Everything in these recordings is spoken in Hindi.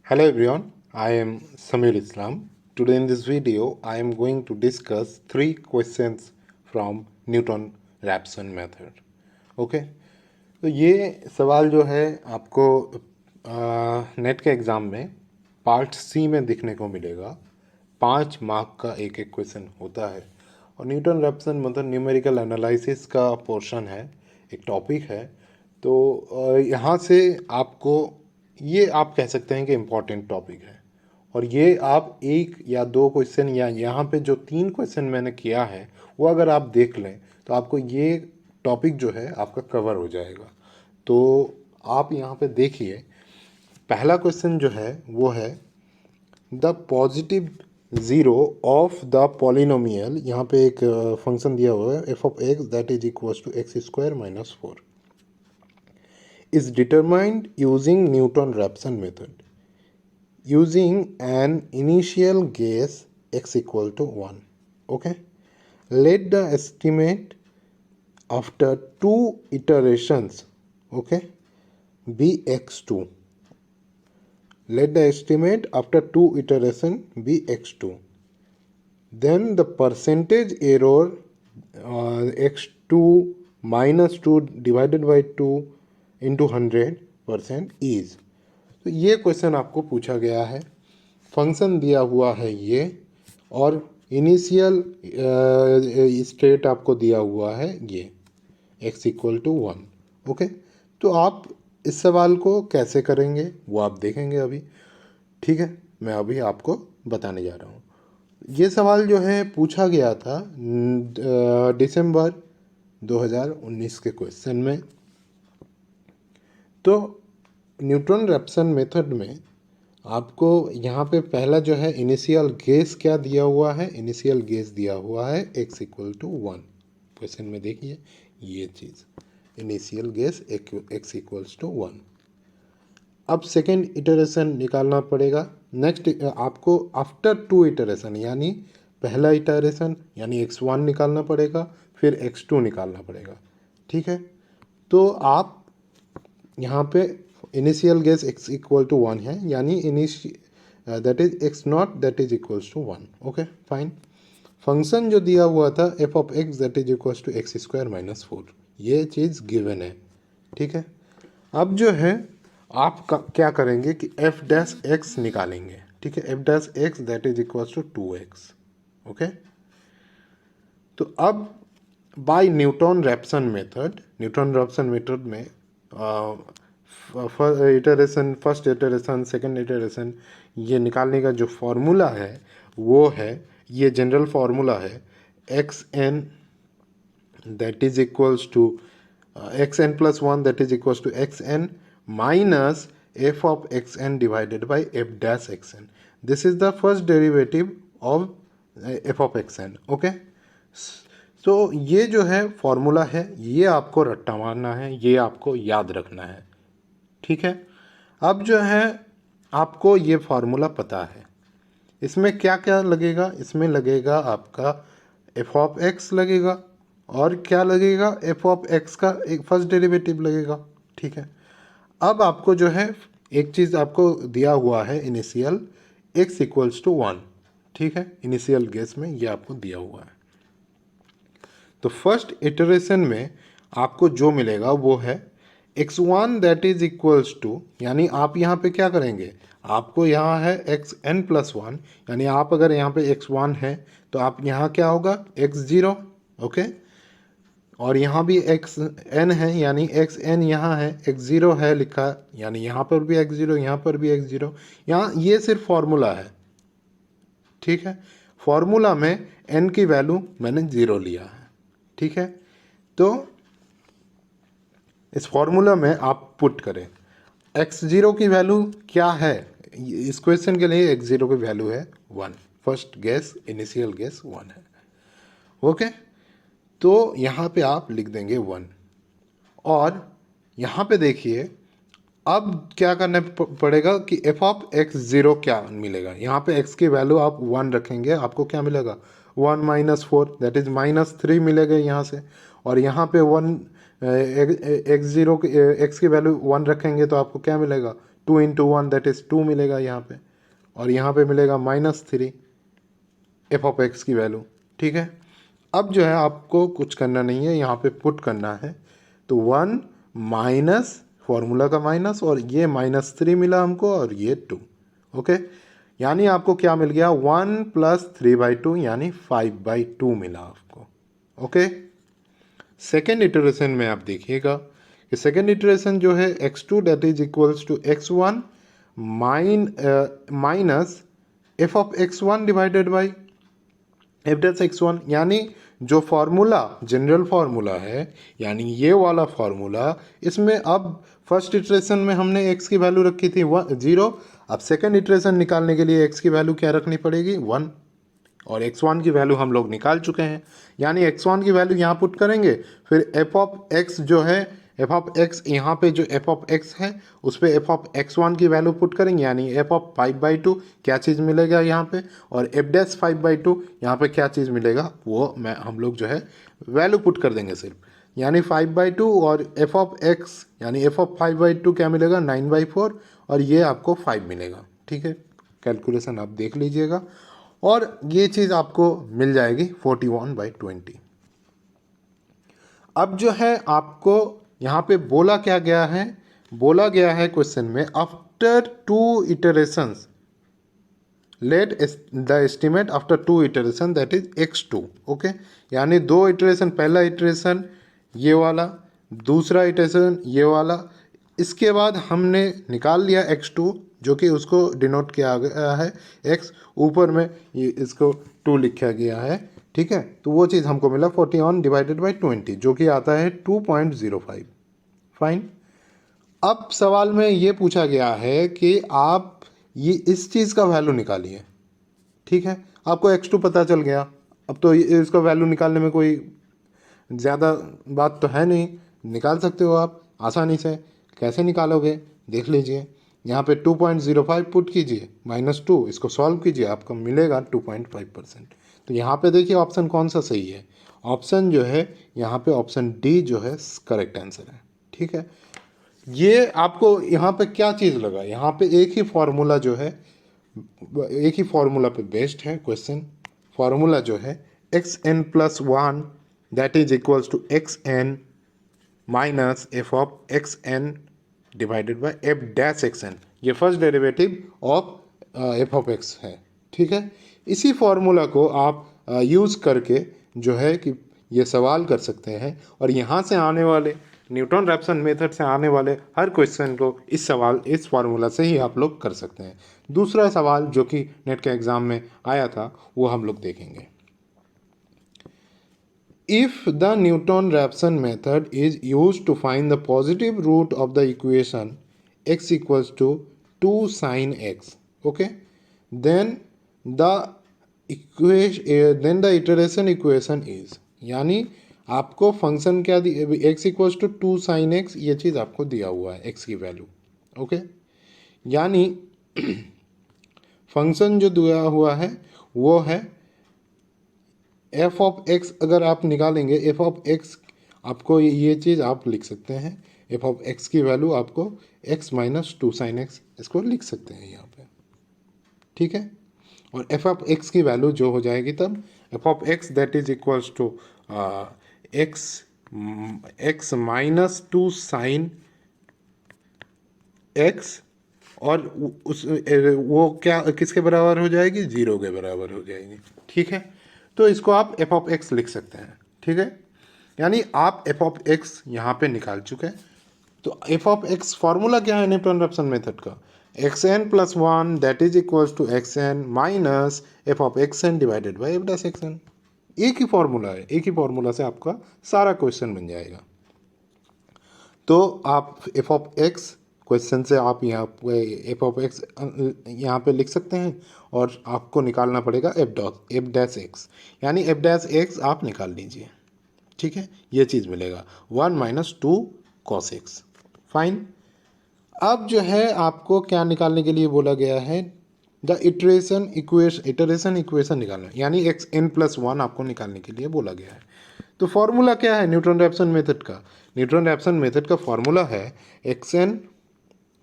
Hello everyone, I am Samir Islam. Today in this video, I am going to discuss three questions from Newton-Raphson method. Okay तो ये सवाल जो है आपको नेट के एग्ज़ाम में पार्ट सी में दिखने को मिलेगा। 5 मार्क का एक एक क्वेश्चन होता है और न्यूटन रैप्सन मतलब न्यूमेरिकल एनालिसिस का पोर्शन है, एक टॉपिक है। तो यहाँ से आपको ये आप कह सकते हैं कि इम्पॉर्टेंट टॉपिक है और ये आप एक या दो क्वेश्चन या यहाँ पे जो 3 क्वेश्चन मैंने किया है वो अगर आप देख लें तो आपको ये टॉपिक जो है आपका कवर हो जाएगा। तो आप यहाँ पे देखिए, पहला क्वेश्चन जो है वो है the positive zero of the polynomial. यहाँ पे एक फंक्शन दिया हुआ है F of X that is equal to X square minus 4 is determined using Newton-Raphson method using an initial guess x equal to 1. Okay, let the estimate after 2 iterations, okay, be x2. Let the estimate after 2 iteration be x2. Then the percentage error x2 minus 2 divided by 2 into 100% is. तो ये क्वेश्चन आपको पूछा गया है, फंक्शन दिया हुआ है ये और इनिशियल स्टेट आपको दिया हुआ है ये x इक्वल टू 1। ओके, तो आप इस सवाल को कैसे करेंगे वो आप देखेंगे अभी। ठीक है, मैं अभी आपको बताने जा रहा हूँ। ये सवाल जो है पूछा गया था दिसंबर 2019 के क्वेश्चन में। तो न्यूटन रैप्सन मेथड में आपको यहाँ पे पहला जो है इनिशियल गेस क्या दिया हुआ है, इनिशियल गेस दिया हुआ है x इक्वल टू 1। क्वेश्चन में देखिए ये चीज़ initial guess x equals to 1। अब सेकेंड इटरेशन निकालना पड़ेगा। नेक्स्ट आपको आफ्टर 2 इटरेशन यानी पहला इटरेशन यानी x1 निकालना पड़ेगा, फिर x2 निकालना पड़ेगा। ठीक है, तो आप यहाँ पे initial guess x equal to 1 है यानी that is x not that is equals to 1। Okay fine, function जो दिया हुआ था f of x that is equals to X square minus 4, ये चीज़ गिवन है। ठीक है, अब जो है आप क्या करेंगे कि f डैश x निकालेंगे। ठीक है, f dash x that is equals to 2x। Okay, तो अब बाय न्यूटन रैप्सन मेथड में iteration first iteration second iteration ये निकालने का जो फॉर्मूला है वो है, ये जनरल फार्मूला है x N that is equals to X N plus 1 that is equals to X N minus F of X N divided by F dash X N. This is the first derivative of F of X N. Okay, तो ये जो है फॉर्मूला है ये आपको रट्टा मारना है, ये आपको याद रखना है। ठीक है, अब जो है आपको ये फार्मूला पता है, इसमें क्या क्या लगेगा, इसमें लगेगा आपका एफ ऑफ एक्स लगेगा और क्या लगेगा एफ ऑफ एक्स का एक फर्स्ट डेरिवेटिव लगेगा। ठीक है, अब आपको जो है एक चीज़ आपको दिया हुआ है इनिशियल एक्स इक्वल्स टू 1। ठीक है, इनिशियल गेस में ये आपको दिया हुआ है। तो फर्स्ट इटरेशन में आपको जो मिलेगा वो है x1 that is equals to, यानी आप यहाँ पे क्या करेंगे, आपको यहाँ है एक्स एन प्लस 1, यानी आप अगर यहाँ पे x1 है तो आप यहाँ क्या होगा x0। ओके, और यहाँ भी एक्स एन है यानी एक्स एन यहाँ है, x0 है लिखा, यानी यहाँ पर भी x0 यहाँ पर भी x0। यहाँ ये सिर्फ फॉर्मूला है। ठीक है, फॉर्मूला में n की वैल्यू मैंने 0 लिया है। ठीक है, तो इस फॉर्मूला में आप पुट करें x0 की वैल्यू क्या है, इस क्वेश्चन के लिए x0 की वैल्यू है 1। फर्स्ट गेस इनिशियल गेस 1 है। ओके, तो यहाँ पे आप लिख देंगे 1 और यहाँ पे देखिए अब क्या करना पड़ेगा कि एफ ऑफ एक्स 0 क्या मिलेगा, यहाँ पे x की वैल्यू आप 1 रखेंगे, आपको क्या मिलेगा 1 माइनस 4 दैट इज माइनस 3 मिलेगा यहाँ से, और यहाँ पे 1 x0 एक्स की वैल्यू 1 रखेंगे तो आपको क्या मिलेगा 2 इंटू 1 दैट इज़ 2 मिलेगा यहाँ पे, और यहाँ पे मिलेगा -3 एफ ऑफ एक्स की वैल्यू। ठीक है, अब जो है आपको कुछ करना नहीं है, यहाँ पे पुट करना है। तो 1 माइनस फॉर्मूला का माइनस, और ये -3 मिला हमको, और ये 2। ओके, यानी आपको क्या मिल गया, 1 + 3/2 यानी 5/2 मिला आपको। ओके, सेकेंड इटरेशन में आप देखिएगा कि सेकेंड इटरेशन जो है x2 that is equals to x1 minus F of x1 divided by F dash x1, यानी जो फार्मूला जनरल फार्मूला है, यानी ये वाला फार्मूला, इसमें अब फर्स्ट इटरेशन में हमने x की वैल्यू रखी थी 0, अब सेकेंड इटरेशन निकालने के लिए x की वैल्यू क्या रखनी पड़ेगी, 1, और x1 की वैल्यू हम लोग निकाल चुके हैं, यानी x1 की वैल्यू यहाँ पुट करेंगे, फिर एफ ऑफ x जो है, एफ ऑफ x यहाँ पे जो एफ ऑफ x है उस पर एफ ऑफ x1 की वैल्यू पुट करेंगे, यानी एफ ऑफ 5/2 क्या चीज़ मिलेगा यहाँ पे, और एफ डैश 5/2 यहाँ पे क्या चीज़ मिलेगा, वो हम लोग जो है वैल्यू पुट कर देंगे सिर्फ, यानी 5/2 और एफ ऑफ x यानी एफ ऑफ 5/2 क्या मिलेगा, 9/4, और ये आपको 5 मिलेगा। ठीक है, कैलकुलेशन आप देख लीजिएगा, और ये चीज़ आपको मिल जाएगी 41/20। अब जो है आपको यहाँ पे बोला क्या गया है, बोला गया है क्वेश्चन में, after 2 iterations let the estimate after 2 iteration that is x2। Okay, यानी 2 इटरेशन, पहला इटरेशन ये वाला, दूसरा इटरेशन ये वाला, इसके बाद हमने निकाल लिया x2 जो कि उसको डिनोट किया गया है x, ऊपर में ये इसको 2 लिखा गया है। ठीक है, तो वो चीज़ हमको मिला 41/20 जो कि आता है 2.05। फाइन, अब सवाल में ये पूछा गया है कि आप ये इस चीज़ का वैल्यू निकालिए। ठीक है, आपको x2 पता चल गया, अब तो इसका वैल्यू निकालने में कोई ज़्यादा बात तो है नहीं, निकाल सकते हो आप आसानी से। कैसे निकालोगे देख लीजिए, यहाँ पे 2.05 पुट कीजिए, -2, इसको सॉल्व कीजिए, आपको मिलेगा 2.5%। तो यहाँ पे देखिए ऑप्शन कौन सा सही है, ऑप्शन जो है यहाँ पे ऑप्शन डी जो है करेक्ट आंसर है। ठीक है, ये आपको यहाँ पे क्या चीज़ लगा, यहाँ पे एक ही फार्मूला जो है, एक ही फार्मूला पे बेस्ड है क्वेश्चन। फार्मूला जो है xn+1 that is equals to xn minus F of xn divided by F dash xn, ये first derivative of F of x है। ठीक है, इसी फार्मूला को आप यूज़ करके जो है कि ये सवाल कर सकते हैं, और यहाँ से आने वाले न्यूटन रैप्सन मेथड से आने वाले हर क्वेश्चन को इस फार्मूला से ही आप लोग कर सकते हैं। दूसरा सवाल जो कि नेट के एग्ज़ाम में आया था वो हम लोग देखेंगे। If the Newton Raphson method is use to find the positive root of the equation x equals to 2 sin x, okay, then the iteration equation is, यानी आपको फंक्शन क्या दी, x equals to 2 sin x, ये चीज़ आपको दिया हुआ है x की वैल्यू। ओके, यानी फंक्शन जो दिया हुआ है वो है एफ ऑफ एक्स। अगर आप निकालेंगे एफ ऑफ एक्स, आपको ये चीज़ आप लिख सकते हैं, एफ ऑफ एक्स की वैल्यू आपको x - 2 sin x, इसको लिख सकते हैं यहाँ पे। ठीक है, और एफ ऑफ एक्स की वैल्यू जो हो जाएगी तब F of X that is equals to x - 2 sin x, और उस वो क्या किसके बराबर हो जाएगी, 0 के बराबर हो जाएगी। ठीक है, तो इसको आप एफ ऑफ एक्स लिख सकते हैं। ठीक है, यानी आप एफ ऑफ एक्स यहाँ पे निकाल चुके हैं। तो एफ ऑफ एक्स फार्मूला क्या है न्यूटन रैप्सन मेथड का, xn+1 that is equals to xn minus F of xn divided by F dash xn। एक ही फार्मूला है, एक ही फार्मूला से आपका सारा क्वेश्चन बन जाएगा। तो आप एफ ऑफ एक्स क्वेश्चन से आप यहाँ पे एफ ऑफ एक्स यहाँ पे लिख सकते हैं, और आपको निकालना पड़ेगा एफ डैश एक्स, यानी एफ डैश एक्स आप निकाल लीजिए। ठीक है, ये चीज़ मिलेगा 1 - 2 cos x। फाइन, अब जो है आपको क्या निकालने के लिए बोला गया है, द इटरेशन इक्वेशन निकालना, यानी xn+1 आपको निकालने के लिए बोला गया है। तो फार्मूला क्या है न्यूटन रैप्सन मेथड का, न्यूटन रैप्सन मेथड का फार्मूला है xn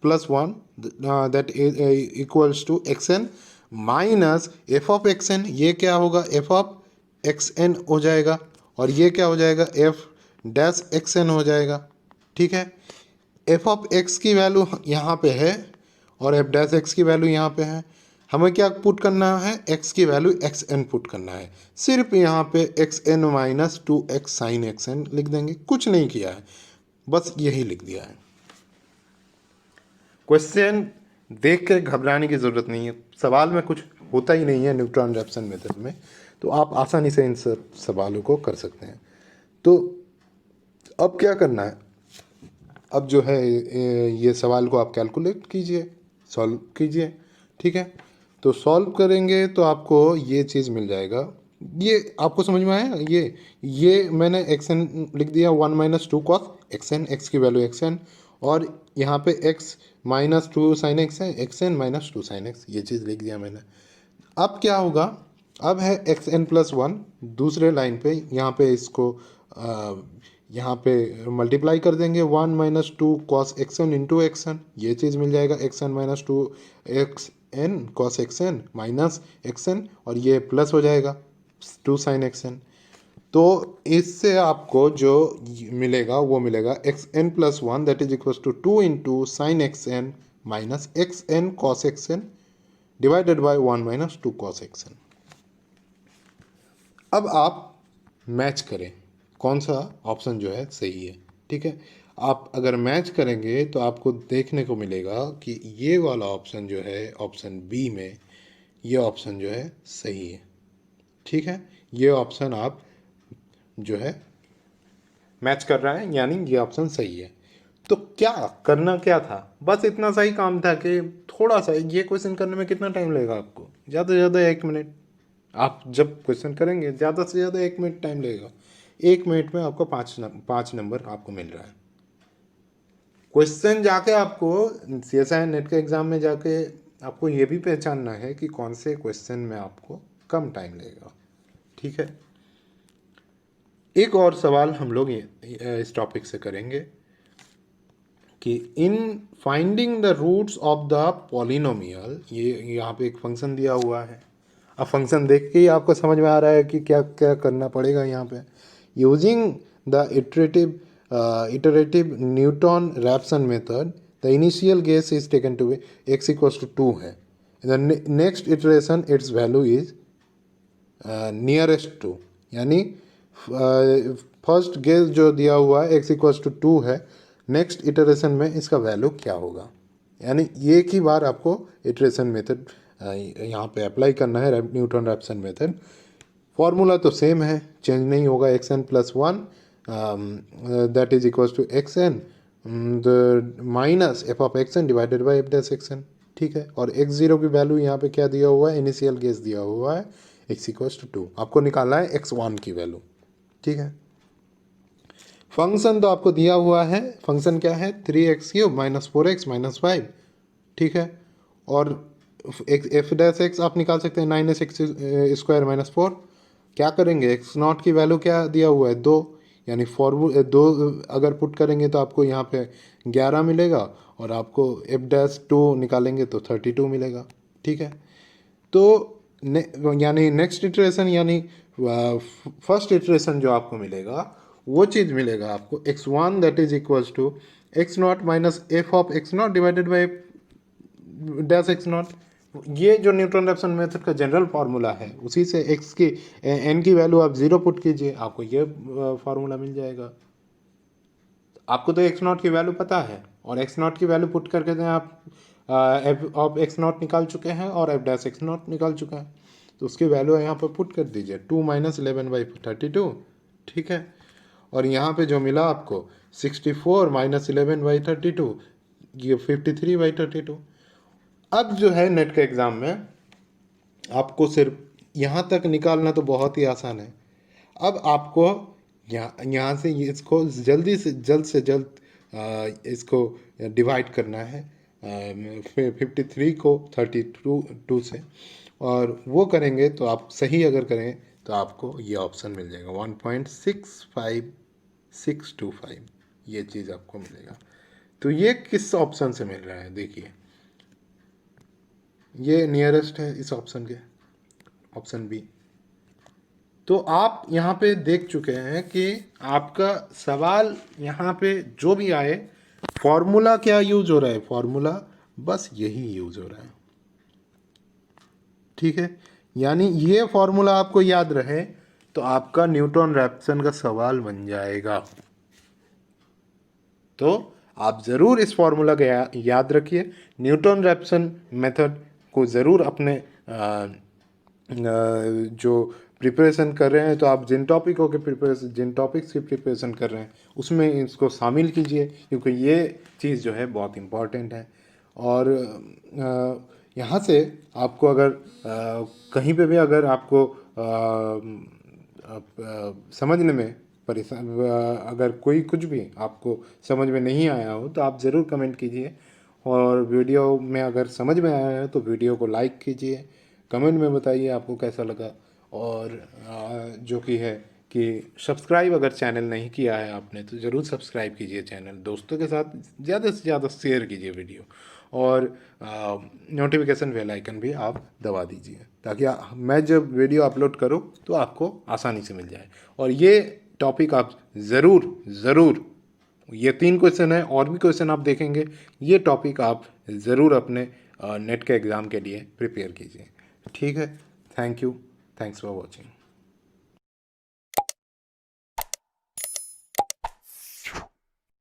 plus one that equals to X N minus F of X N, ये क्या होगा एफ ऑफ एक्स एन हो जाएगा, और ये क्या हो जाएगा एफ डैश एक्स एन हो जाएगा। ठीक है, एफ ऑफ एक्स की वैल्यू यहाँ पे है और एफ डैश एक्स की वैल्यू यहाँ पे है। हमें क्या पुट करना है, एक्स की वैल्यू एक्स एन पुट करना है। सिर्फ यहाँ पे X N minus two X sine X N लिख देंगे, कुछ नहीं किया है, बस यही लिख दिया है। क्वेश्चन देख के घबराने की ज़रूरत नहीं है, सवाल में कुछ होता ही नहीं है न्यूटन रैप्सन मेथड में, तो आप आसानी से इन सब सवालों को कर सकते हैं। तो अब क्या करना है, अब जो है ये सवाल को आप कैलकुलेट कीजिए, सॉल्व कीजिए। ठीक है, तो सॉल्व करेंगे तो आपको ये चीज़ मिल जाएगा। ये आपको समझ में आया, ये मैंने एक्स एन लिख दिया, one minus two cos x n, x की वैल्यू एक्स एन, और यहाँ पे x minus two sine x है, x N minus two sine x, ये चीज़ लिख दिया मैंने। अब क्या होगा, अब है एक्स एन प्लस वन, दूसरे लाइन पे यहाँ पे इसको यहाँ पे मल्टीप्लाई कर देंगे, one minus two cos x N into X N, ये चीज़ मिल जाएगा X N minus two X N cos x N minus X N, और ये प्लस हो जाएगा टू साइन एक्स एन। तो इससे आपको जो मिलेगा वो मिलेगा X N plus one that is equal to two into sine X N minus X N cos x N divided by one minus two cos x N. अब आप मैच करें कौन सा ऑप्शन जो है सही है। ठीक है, आप अगर मैच करेंगे तो आपको देखने को मिलेगा कि ये वाला ऑप्शन जो है ऑप्शन बी में, ये ऑप्शन जो है सही है। ठीक है, ये ऑप्शन आप जो है मैच कर रहा है, यानी ये ऑप्शन सही है। तो क्या करना क्या था, बस इतना सा ही काम था कि थोड़ा सा ये क्वेश्चन करने में कितना टाइम लगेगा आपको, ज़्यादा से ज़्यादा 1 मिनट। आप जब क्वेश्चन करेंगे ज़्यादा से ज़्यादा 1 मिनट टाइम लगेगा, 1 मिनट में आपको पाँच नंबर आपको मिल रहा है। क्वेश्चन जाके आपको CSIR नेट के एग्ज़ाम में जाके आपको ये भी पहचानना है कि कौन से क्वेश्चन में आपको कम टाइम लगेगा। ठीक है, एक और सवाल हम लोग इस टॉपिक से करेंगे कि in finding the roots of the polynomial, ये यहाँ पे एक फंक्शन दिया हुआ है। अब फंक्शन देख के ही आपको समझ में आ रहा है कि क्या क्या करना पड़ेगा यहाँ पे। Using the iterative Newton Raphson method the initial guess is taken to be X equals to 2 है, the next iteration its value is nearest to, यानी फर्स्ट गेस जो दिया हुआ है एक्स इक्वल्स टू 2 है, नेक्स्ट इटरेशन में इसका वैल्यू क्या होगा। यानी एक ही बार आपको इटरेशन मेथड यहाँ पे अप्लाई करना है, न्यूटन रैप्सन मेथड। फॉर्मूला तो सेम है, चेंज नहीं होगा, X N plus one that is equals to X N the minus F of X N divided by F dash X N. ठीक है, और एक्स जीरो की वैल्यू यहाँ पे क्या दिया हुआ है, इनिशियल गेस दिया हुआ है एक्स इक्वल्स टू 2, आपको निकालना है एक्स वन की वैल्यू। ठीक है, फंक्शन तो आपको दिया हुआ है, फंक्शन क्या है 3x cube minus 4x minus 5। ठीक है, और एफ डैश एक्स आप निकाल सकते हैं 9x स्क्वायर माइनस 4। क्या करेंगे, एक्स नॉट की वैल्यू क्या दिया हुआ है 2, यानी फॉर्मूला 2 अगर पुट करेंगे तो आपको यहाँ पे 11 मिलेगा, और आपको एफ डैश 2 निकालेंगे तो 32 मिलेगा। ठीक है, तो यानी नेक्स्ट इटरेशन यानी फर्स्ट इटरेशन जो आपको मिलेगा वो चीज़ मिलेगा आपको x1 that is equals to X naught minus F of X naught divided by dash X naught. ये जो न्यूटन रैप्सन मेथड का जनरल फार्मूला है, उसी से x की n की वैल्यू आप 0 पुट कीजिए, आपको ये फार्मूला मिल जाएगा। आपको तो एक्स नॉट की वैल्यू पता है, और एक्स नॉट की वैल्यू पुट करके आप एफ ऑफ एक्स नॉट निकाल चुके हैं और एफ डैश एक्स नॉट निकाल चुका है, तो उसकी वैल्यू यहाँ पर पुट कर दीजिए 2 माइनस 11/32। ठीक है, और यहाँ पे जो मिला आपको 64 माइनस 11/32, ये 53/32। अब जो है नेट के एग्ज़ाम में आपको सिर्फ यहाँ तक निकालना तो बहुत ही आसान है। अब आपको यहाँ से इसको जल्दी से जल्द इसको डिवाइड करना है 53 को 32 से, और वो करेंगे तो आप सही अगर करें तो आपको ये ऑप्शन मिल जाएगा 1.65625, ये चीज़ आपको मिलेगा। तो ये किस ऑप्शन से मिल रहा है, देखिए ये नियरेस्ट है इस ऑप्शन के, ऑप्शन बी। तो आप यहाँ पे देख चुके हैं कि आपका सवाल यहाँ पे जो भी आए, फॉर्मूला क्या यूज हो रहा है, फॉर्मूला बस यही यूज हो रहा है, ठीक है। यानी ये फॉर्मूला आपको याद रहे तो आपका न्यूटन रैप्सन का सवाल बन जाएगा। तो आप ज़रूर इस फॉर्मूला का याद रखिए, न्यूटन रैप्सन मेथड को ज़रूर अपने जो प्रिपरेशन कर रहे हैं, तो आप जिन टॉपिकों के प्रिपरेशन, जिन टॉपिक्स की प्रिपरेशन कर रहे हैं उसमें इसको शामिल कीजिए, क्योंकि ये चीज़ जो है बहुत इम्पॉर्टेंट है। और यहाँ से आपको अगर कहीं पे भी अगर आपको समझने में परेशान, अगर कोई कुछ भी आपको समझ में नहीं आया हो तो आप ज़रूर कमेंट कीजिए। और वीडियो में अगर समझ में आया है तो वीडियो को लाइक कीजिए, कमेंट में बताइए आपको कैसा लगा। और जो कि है कि सब्सक्राइब अगर चैनल नहीं किया है आपने तो ज़रूर सब्सक्राइब कीजिए चैनल, दोस्तों के साथ ज़्यादा से ज़्यादा शेयर कीजिए वीडियो, और नोटिफिकेशन बेल आइकन भी आप दबा दीजिए, ताकि मैं जब वीडियो अपलोड करूँ तो आपको आसानी से मिल जाए। और ये टॉपिक आप ज़रूर ज़रूर, ये 3 क्वेश्चन है, और भी क्वेश्चन आप देखेंगे, ये टॉपिक आप ज़रूर अपने नेट के एग्ज़ाम के लिए प्रिपेयर कीजिए, ठीक है। Thank you, thanks for watching.